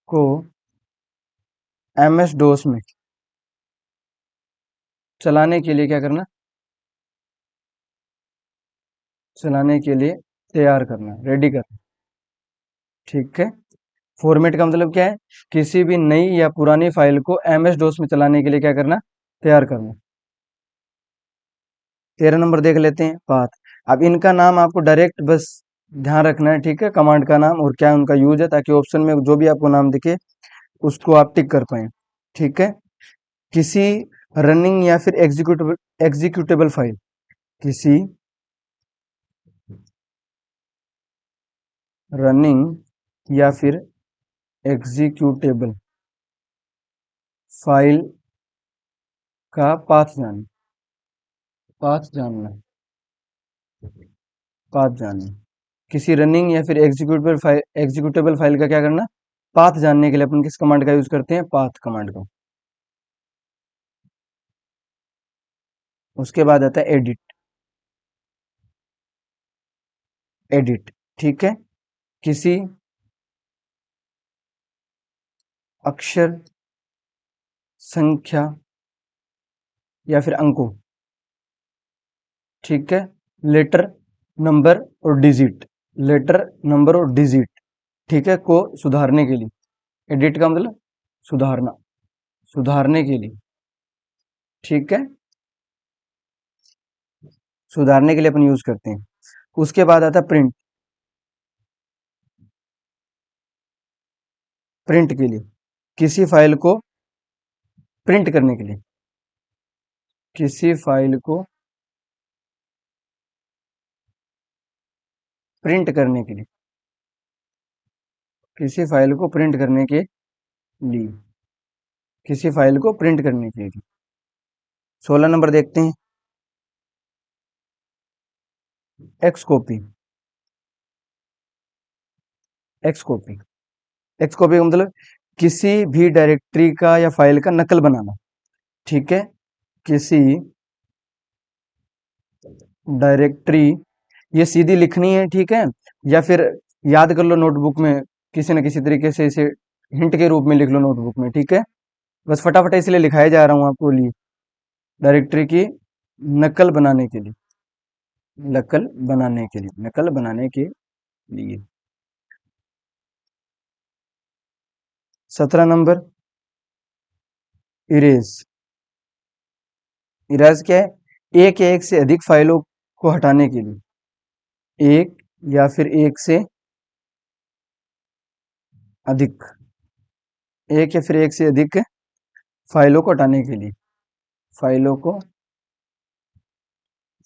को एमएस डोस में चलाने के लिए क्या करना, चलाने के लिए तैयार करना, रेडी करना, ठीक है। फॉर्मेट का मतलब क्या है, किसी भी नई या पुरानी फाइल को एमएस डोस में चलाने के लिए क्या करना, तैयार करना। 13 नंबर देख लेते हैं, पाथ। अब इनका नाम आपको डायरेक्ट बस ध्यान रखना है, ठीक है, कमांड का नाम और क्या उनका यूज है, ताकि ऑप्शन में जो भी आपको नाम दिखे उसको आप टिक कर पाए, ठीक है। किसी रनिंग या फिर एग्जीक्यूटेबल, एग्जीक्यूटेबल फाइल, किसी रनिंग या फिर एग्जीक्यूटेबल फाइल का पाथ जानना, पाथ जानना, पाथ जानना। किसी रनिंग या फिर एग्जीक्यूटेबल फाइल का क्या करना, पाथ जानने के लिए अपन किस कमांड का यूज करते हैं, पाथ कमांड का। उसके बाद आता है एडिट। एडिट, ठीक है। किसी अक्षर, संख्या या फिर अंकों, ठीक है, लेटर, नंबर और डिजिट, लेटर, नंबर और डिजिट, ठीक है, को सुधारने के लिए। एडिट का मतलब सुधारना, सुधारने के लिए, ठीक है, सुधारने के लिए अपन यूज करते हैं। उसके बाद आता है प्रिंट। प्रिंट के लिए, किसी फाइल को प्रिंट करने के लिए, किसी फाइल को प्रिंट करने के लिए, किसी फाइल को प्रिंट करने के लिए, किसी फाइल को प्रिंट करने के लिए। 16 नंबर देखते हैं, x copy. X copy, x copy का मतलब किसी भी डायरेक्टरी का या फाइल का नकल बनाना, ठीक है, किसी डायरेक्टरी, ये सीधी लिखनी है, ठीक है, या फिर याद कर लो नोटबुक में, किसी न किसी तरीके से इसे हिंट के रूप में लिख लो नोटबुक में, ठीक है। बस फटाफट इसलिए लिखाया जा रहा हूं आपको लिए, डायरेक्टरी की नकल बनाने के लिए, नकल बनाने के लिए, नकल बनाने के लिए। 17 नंबर, इरेज। इरेज क्या है, एक या एक से अधिक फाइलों को हटाने के लिए, एक या फिर एक से अधिक, एक या फिर एक से अधिक फाइलों को हटाने के लिए, फाइलों को,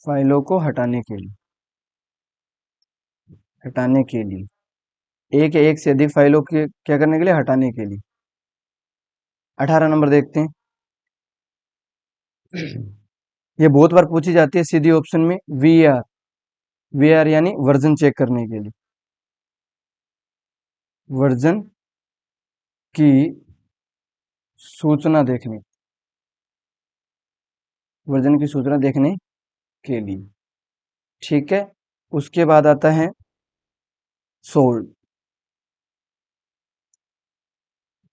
फाइलों को हटाने के लिए, हटाने के लिए, एक या एक से अधिक फाइलों के क्या करने के लिए, हटाने के लिए। 18 नंबर देखते हैं। ये बहुत बार पूछी जाती है सीधी ऑप्शन में, वी आर। वी आर यानी वर्जन चेक करने के लिए, वर्जन की सूचना देखने, वर्जन की सूचना देखने के लिए, ठीक है। उसके बाद आता है सोल्ड।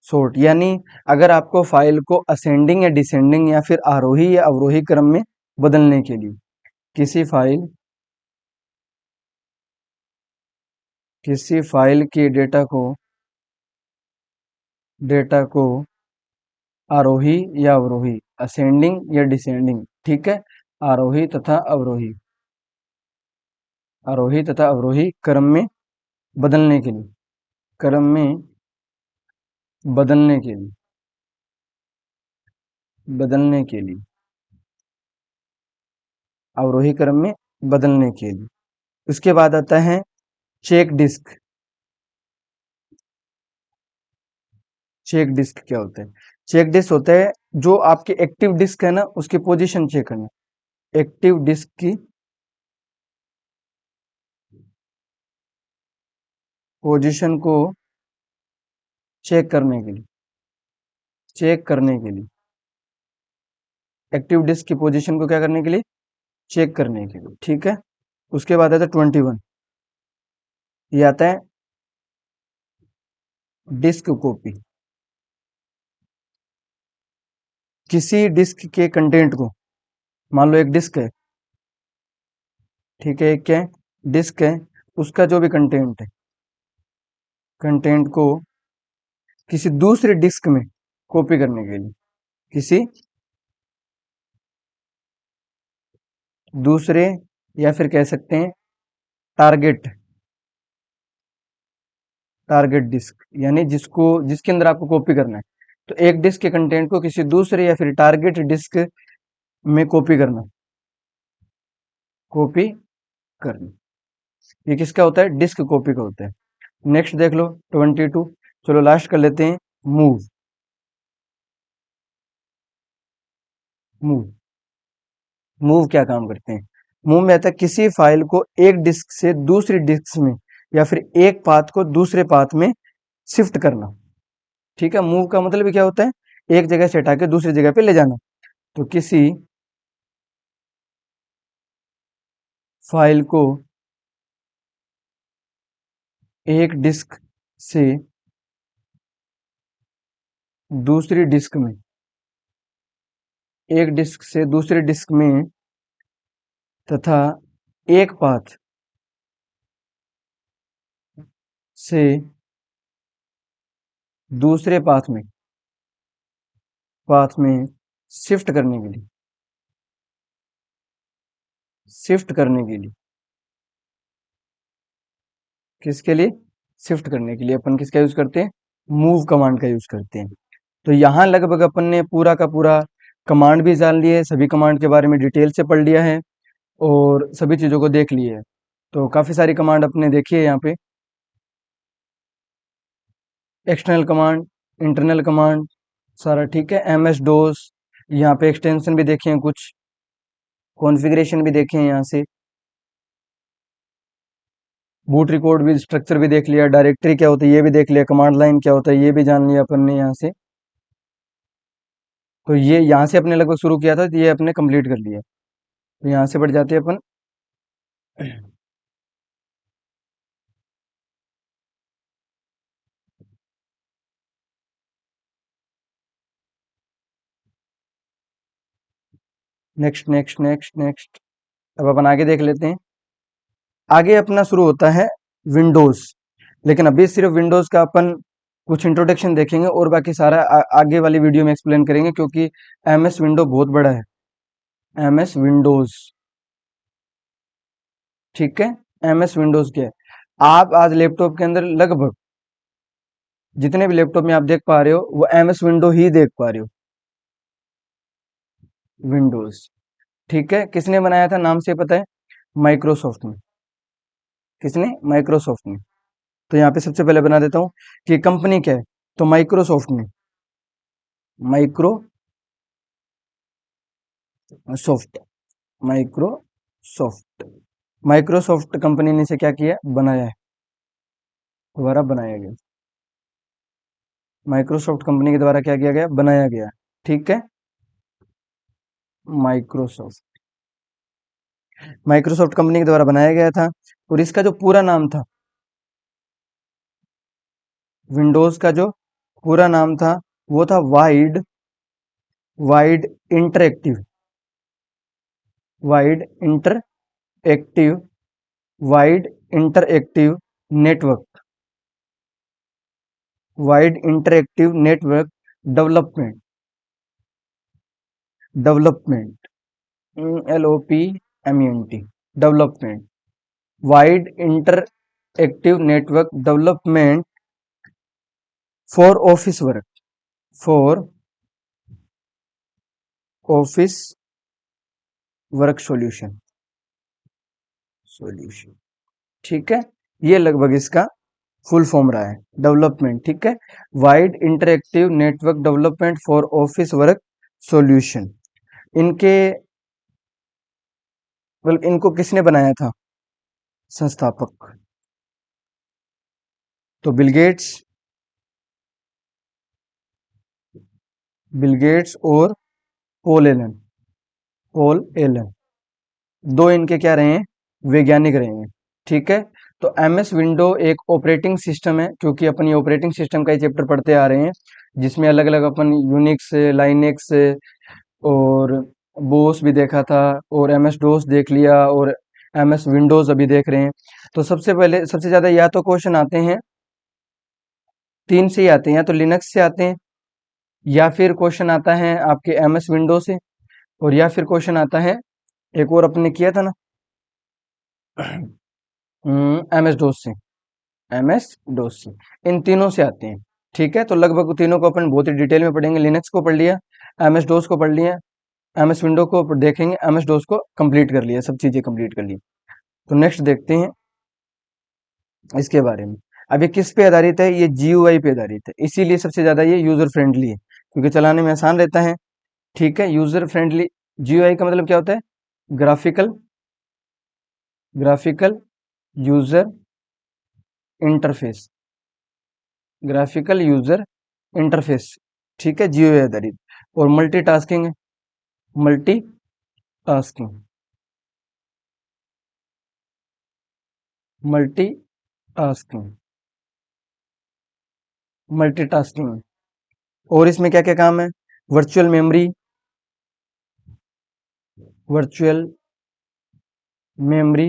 सोर्ट यानी अगर आपको फाइल को असेंडिंग या डिसेंडिंग या फिर आरोही या अवरोही क्रम में बदलने के लिए, किसी फाइल किसी फाइल के डेटा को आरोही या अवरोही, असेंडिंग या डिसेंडिंग, ठीक है, आरोही तथा अवरोही क्रम में बदलने के लिए, क्रम में बदलने के लिए, बदलने के लिए, अवरोही क्रम में बदलने के लिए। उसके बाद आता है चेक डिस्क। चेक डिस्क क्या होता है? चेक डिस्क होता है जो आपकी एक्टिव डिस्क है ना, उसकी पोजीशन चेक करना, एक्टिव डिस्क की पोजीशन को चेक करने के लिए, चेक करने के लिए, एक्टिव डिस्क की पोजीशन को क्या करने के लिए? चेक करने के लिए, ठीक है। उसके बाद आता है 21, ये आता है डिस्क कॉपी। किसी डिस्क के कंटेंट को, मान लो एक डिस्क है, ठीक है, एक क्या है? डिस्क है, उसका जो भी कंटेंट है, कंटेंट को किसी दूसरे डिस्क में कॉपी करने के लिए, किसी दूसरे, या फिर कह सकते हैं टारगेट, टारगेट डिस्क, यानी जिसके अंदर आपको कॉपी करना है। तो एक डिस्क के कंटेंट को किसी दूसरे या फिर टारगेट डिस्क में कॉपी करना, कॉपी करना, ये किसका होता है? डिस्क कॉपी का होता है। नेक्स्ट देख लो 22, चलो लास्ट कर लेते हैं मूव। मूव, मूव क्या काम करते हैं? मूव में आता है किसी फाइल को एक डिस्क से दूसरी डिस्क में, या फिर एक पाथ को दूसरे पाथ में शिफ्ट करना, ठीक है। मूव का मतलब क्या होता है? एक जगह से हटा के दूसरी जगह पे ले जाना। तो किसी फाइल को एक डिस्क से दूसरी डिस्क में, एक डिस्क से दूसरी डिस्क में, तथा एक पाथ से दूसरे पाथ में शिफ्ट करने के लिए, शिफ्ट करने के लिए, किसके लिए? शिफ्ट करने के लिए अपन किसका यूज करते हैं? मूव कमांड का यूज करते हैं। तो यहाँ लगभग अपन ने पूरा का पूरा कमांड भी जान लिए, सभी कमांड के बारे में डिटेल से पढ़ लिया है और सभी चीज़ों को देख लिए है। तो काफ़ी सारी कमांड अपने देखी है यहाँ पे, एक्सटर्नल कमांड, इंटरनल कमांड, सारा ठीक है। एम एस डोस, यहाँ पे एक्सटेंशन भी देखे हैं कुछ, कॉन्फ़िगरेशन भी देखे हैं यहाँ से, बूट रिकॉर्ड भी, स्ट्रक्चर भी देख लिया, डायरेक्टरी क्या होता है ये भी देख लिया, कमांड लाइन क्या होता है ये भी जान लिया अपन ने यहाँ से। तो ये यहाँ से अपने लगभग शुरू किया था, तो ये अपने कंप्लीट कर लिया। तो यहाँ से बढ़ जाते हैं अपन नेक्स्ट नेक्स्ट नेक्स्ट नेक्स्ट। अब अपन आगे देख लेते हैं। आगे अपना शुरू होता है विंडोज, लेकिन अभी सिर्फ विंडोज का अपन कुछ इंट्रोडक्शन देखेंगे और बाकी सारा आगे वाली वीडियो में एक्सप्लेन करेंगे, क्योंकि एम एस विंडो बहुत बड़ा है। एम एस विंडोज, ठीक है। एम एस विंडोज क्या है? आप आज लैपटॉप के अंदर लगभग जितने भी लैपटॉप में आप देख पा रहे हो वो एम एस विंडो ही देख पा रहे हो, विंडोज, ठीक है। किसने बनाया था, नाम से पता है? माइक्रोसॉफ्ट ने। किसने? माइक्रोसॉफ्ट ने। तो यहाँ पे सबसे पहले बना देता हूँ कि कंपनी क्या है, तो माइक्रोसॉफ्ट ने, माइक्रोसॉफ्ट, माइक्रोसॉफ्ट, माइक्रोसॉफ्ट कंपनी ने इसे क्या किया? बनाया है, दोबारा बनाया गया। माइक्रोसॉफ्ट कंपनी के द्वारा क्या किया गया? बनाया गया, ठीक है। माइक्रोसॉफ्ट, माइक्रोसॉफ्ट कंपनी के द्वारा बनाया गया था, और इसका जो पूरा नाम था, विंडोज का जो पूरा नाम था वो था wide, wide interactive, wide interactive, wide interactive network, wide interactive network development, development, LOPMENT, development, wide interactive network development for office work, for office work solution, solution, ठीक है। ये लगभग इसका फुल फॉर्म रहा है, डेवलपमेंट, ठीक है। Wide interactive network development for office work solution. इनके इनको किसने बनाया था, संस्थापक? तो बिल गेट्स, बिल गेट्स और पॉल एलन, पॉल एलन, दो इनके क्या रहे हैं, वैज्ञानिक रहे हैं, ठीक है। तो MS विंडो एक ऑपरेटिंग सिस्टम है, क्योंकि अपन ये ऑपरेटिंग सिस्टम का ही चैप्टर पढ़ते आ रहे हैं, जिसमें अलग अलग अपन यूनिक्स, लाइनेक्स और बोस भी देखा था, और MS डोस देख लिया, और MS विंडोज अभी देख रहे हैं। तो सबसे पहले सबसे ज्यादा या तो क्वेश्चन आते हैं, तीन से ही आते हैं, या तो लिनक्स से आते हैं, या फिर क्वेश्चन आता है आपके MS विंडो से, और या फिर क्वेश्चन आता है, एक और अपने किया था ना, MS डोस से, MS डोस से, इन तीनों से आते हैं, ठीक है। तो लगभग तीनों को अपन बहुत ही डिटेल में पढ़ेंगे। लिनक्स को पढ़ लिया, MS डोस को पढ़ लिया, MS विंडो को देखेंगे, MS डोस को कंप्लीट कर लिया, सब चीजें कंप्लीट कर ली। तो नेक्स्ट देखते हैं इसके बारे में। अब ये किस पे आधारित है, ये GUI पे आधारित है, इसीलिए सबसे ज्यादा ये यूजर फ्रेंडली है, क्योंकि चलाने में आसान रहता है, ठीक है। यूजर फ्रेंडली, GUI का मतलब क्या होता है, graphical, graphical user interface, graphical user interface, ठीक है, GUI आधारित। और मल्टीटास्किंग है, मल्टीटास्किंग, मल्टीटास्किंग, मल्टीटास्किंग। और इसमें क्या क्या काम है, virtual memory, virtual memory,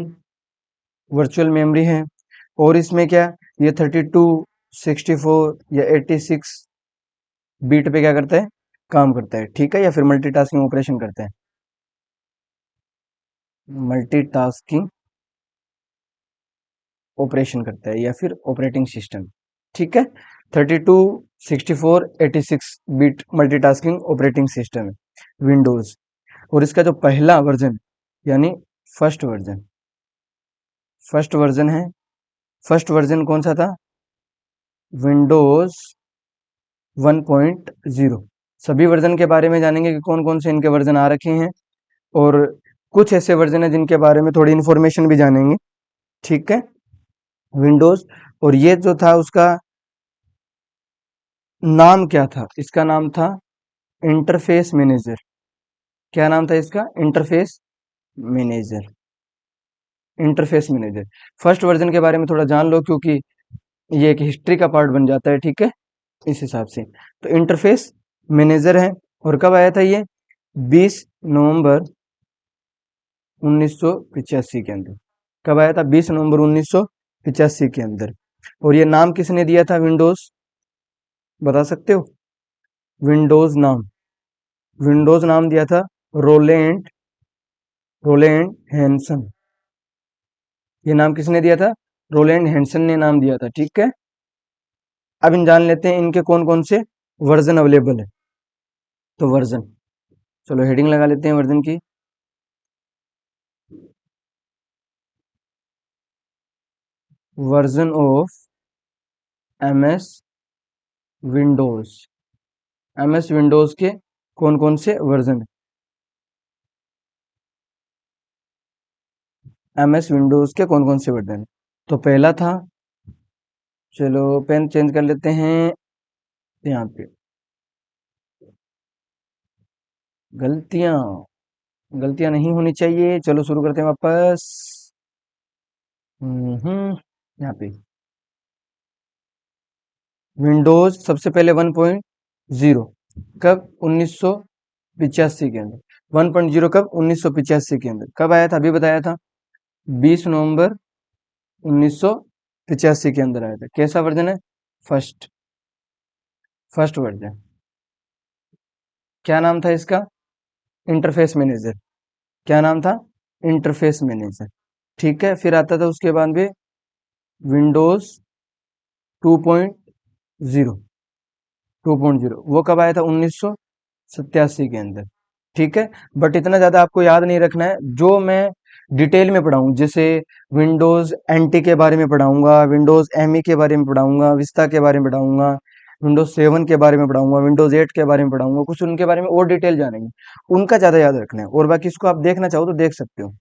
virtual memory है। और इसमें क्या, ये 32, 64 या 86 बीट पे क्या करता है, काम करता है, ठीक है, या फिर मल्टीटास्किंग ऑपरेशन करता है, मल्टीटास्किंग ऑपरेशन करता है, या फिर ऑपरेटिंग सिस्टम, ठीक है। 32, 64, 86 बीट मल्टीटास्किंग ऑपरेटिंग सिस्टम है विंडोज। और इसका जो पहला वर्जन, यानी फर्स्ट वर्जन, फर्स्ट वर्जन है, फर्स्ट वर्जन कौन सा था, विंडोज 1.0। सभी वर्जन के बारे में जानेंगे कि कौन कौन से इनके वर्जन आ रखे हैं, और कुछ ऐसे वर्जन है जिनके बारे में थोड़ी इन्फॉर्मेशन भी जानेंगे, ठीक है, विंडोज। और ये जो था उसका नाम क्या था, इसका नाम था इंटरफेस मैनेजर। क्या नाम था इसका, interface manager, interface manager. First version के बारे में थोड़ा जान लो, क्योंकि ये एक हिस्ट्री का पार्ट बन जाता है, ठीक है, इस हिसाब से। तो इंटरफेस मैनेजर है, और कब आया था ये, 20 नवंबर 1985 के अंदर। कब आया था, 20 नवंबर 1985 के अंदर। और ये नाम किसने दिया था, विंडोज, बता सकते हो, विंडोज नाम, विंडोज नाम दिया था रोलैंड, रोलैंड हैंसन। ये नाम किसने दिया था, रोलैंड हैंसन ने नाम दिया था, ठीक है। अब इन जान लेते हैं इनके कौन कौन से वर्जन अवेलेबल है। तो वर्जन, चलो हेडिंग लगा लेते हैं वर्जन की, version of MS Windows, MS Windows के कौन कौन से वर्जन है, MS विंडोज के कौन कौन से वर्जन है। तो पहला था, चलो पेन चेंज कर लेते हैं, यहाँ पे गलतियां, गलतियां नहीं होनी चाहिए, चलो शुरू करते हैं वापस। यहाँ पे विंडोज सबसे पहले 1.0 कब, 1985 के अंदर। 1.0 कब, 1985 के अंदर। कब आया था, अभी बताया था, 20 नवंबर 1985 85 के अंदर आया था। कैसा वर्जन है? First first version. क्या नाम था इसका? Interface manager. क्या नाम था? Interface manager. ठीक है, फिर आता था उसके बाद में विंडोज 2.0। 2.0 वो कब आया था? 1987 के अंदर। ठीक है, बट इतना ज्यादा आपको याद नहीं रखना है। जो मैं डिटेल में पढ़ाऊँ, जैसे विंडोज एनटी के बारे में पढ़ाऊंगा, विंडोज एमई के बारे में पढ़ाऊंगा, विस्ता के बारे में पढ़ाऊंगा, विंडोज 7 के बारे में पढ़ाऊंगा, विंडोज 8 के बारे में पढ़ाऊंगा, कुछ उनके बारे में और डिटेल जानेंगे, उनका ज्यादा याद रखना है। और बाकी इसको आप देखना चाहो तो देख सकते हो,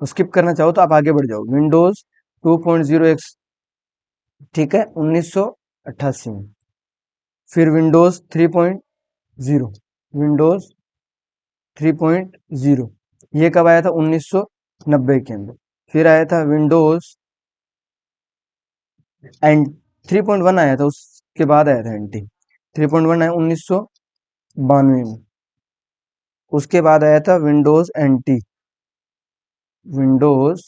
स्किप करना चाहो तो आप आगे बढ़ जाओ। विंडोज 2.0 एक्स, ठीक है, 1988 में। फिर विंडोज 3.0, विंडोज 3.0 ये कब आया था? 1990 के अंदर। फिर आया था विंडोज एंड 3.1 आया था, उसके बाद आया था एंटी। 3.1 आया 1992 में। उसके बाद आया था Windows anti. Windows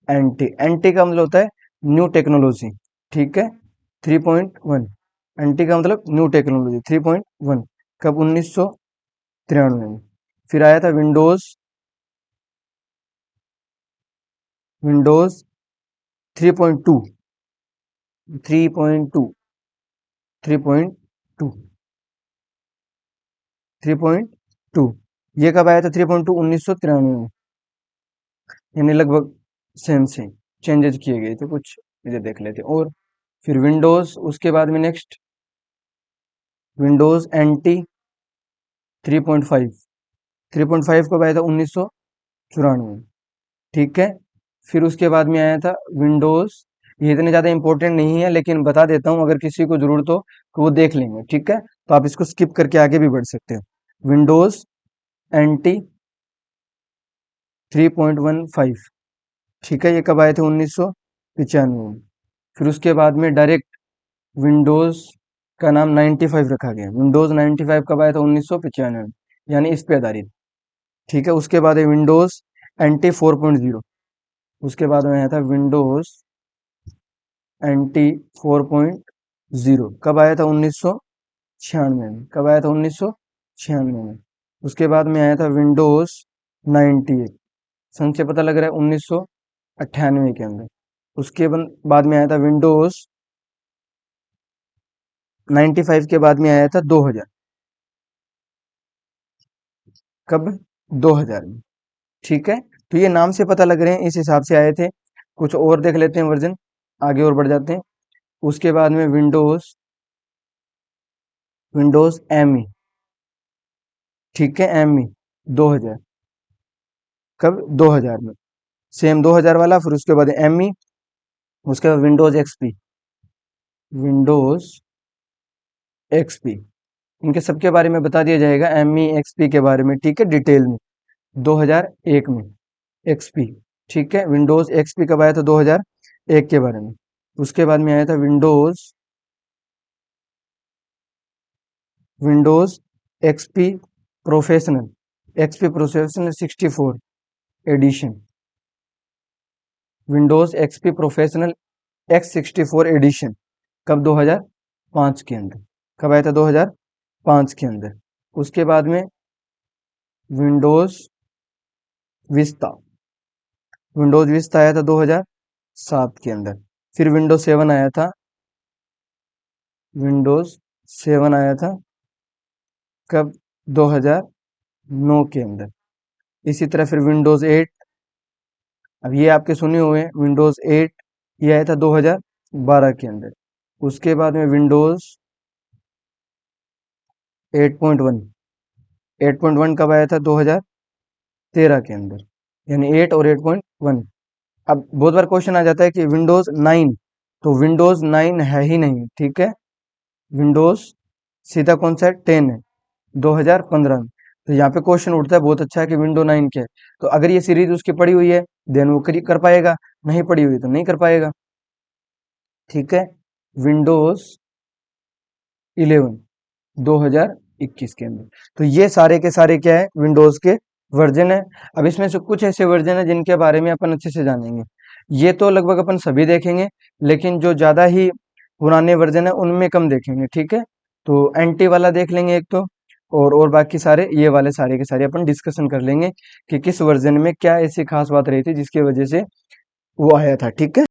anti, anti का मतलब होता है न्यू टेक्नोलॉजी। ठीक है, 3.1, एंटी का मतलब न्यू टेक्नोलॉजी 3.1। कब? 1993 में। फिर आया था विंडोज, विंडोज 3.2, 3.2, 3.2, 3.2 ये कब आया था? 3.2 1993 में। यानी लगभग सेम सेम, चेंजेस किए गए थे कुछ, इधर देख लेते हैं। और फिर विंडोज, उसके बाद में नेक्स्ट विंडोज एनटी 3.5। 3.5 कब आया था? 1994। ठीक है, फिर उसके बाद में आया था विंडोज, ये इतने ज्यादा इंपॉर्टेंट नहीं है लेकिन बता देता हूँ, अगर किसी को जरूरत हो तो वो देख लेंगे। ठीक है, तो आप इसको स्किप करके आगे भी बढ़ सकते हो। विंडोज एनटी 3.15, ठीक है, ये कब आए थे? 1995 में। फिर उसके बाद में डायरेक्ट विंडोज का नाम 95 रखा गया। विंडोज 95 कब आया था? 1995 में, यानी इस पे आधारित। ठीक है, उसके बाद है विंडोज एनटी 4.0। उसके बाद में आया था विंडोज एनटी 4.0, कब आया था? 1996 में। कब आया था? 1996 में। उसके बाद में आया था विंडोज 98, सन से पता लग रहा है 1998 के अंदर। उसके बाद में आया था विंडोज 95 के बाद में आया था 2000। कब? 2000 में। ठीक है, तो ये नाम से पता लग रहे हैं, इस हिसाब से आए थे। कुछ और देख लेते हैं वर्जन, आगे और बढ़ जाते हैं। उसके बाद में विंडोज, विंडोज एमई, ठीक है, एमई 2000। कब? 2000 में, सेम 2000 वाला। फिर उसके बाद एमई, उसके बाद विंडोज एक्सपी, विंडोज एक्सपी, इनके सबके बारे में बता दिया जाएगा, एमई एक्सपी के बारे में, ठीक है, डिटेल में। 2001 में एक्सपी, ठीक है, विंडोज एक्सपी कब आया था? 2001 के बारे में। उसके बाद में आया था Windows, Windows XP professional, XP professional 64 edition, Windows XP professional X64 edition. कब? 2005 के अंदर। कब आया था? 2005 के अंदर। उसके बाद में विंडोज विस्ता, विंडोज विस्ता आया था 2007 के अंदर। फिर विंडोज 7 आया था, विंडोज 7 आया था कब? 2009 के अंदर। इसी तरह फिर विंडोज 8, अब ये आपके सुने हुए हैं, विंडोज 8 ये आया था 2012 के अंदर। उसके बाद में विंडोज 8.1, 8.1 कब आया था? 2013 के अंदर, यानी 8 और 8.1। अब बहुत बार क्वेश्चन आ जाता है कि विंडोज 9, तो विंडोज 9 है ही नहीं, ठीक है, विंडोज सीधा कौन सा है? 10 है, 2015 में। तो यहाँ पे क्वेश्चन उठता है बहुत अच्छा है कि विंडो 9 क्या है। तो अगर ये सीरीज उसकी पड़ी हुई है देन वो कर पाएगा, नहीं पड़ी हुई तो नहीं कर पाएगा। ठीक है, विंडोज 11 2021 के अंदर। तो ये सारे के सारे क्या है? विंडोज के वर्जन है। अब इसमें से कुछ ऐसे वर्जन है जिनके बारे में अपन अच्छे से जानेंगे। ये तो लगभग अपन सभी देखेंगे, लेकिन जो ज़्यादा ही पुराने वर्जन है उनमें कम देखेंगे, ठीक है। तो एंटी वाला देख लेंगे एक तो, और बाकी सारे ये वाले सारे के सारे अपन डिस्कशन कर लेंगे कि किस वर्जन में क्या ऐसी खास बात रही थी जिसकी वजह से वो आया था, ठीक है।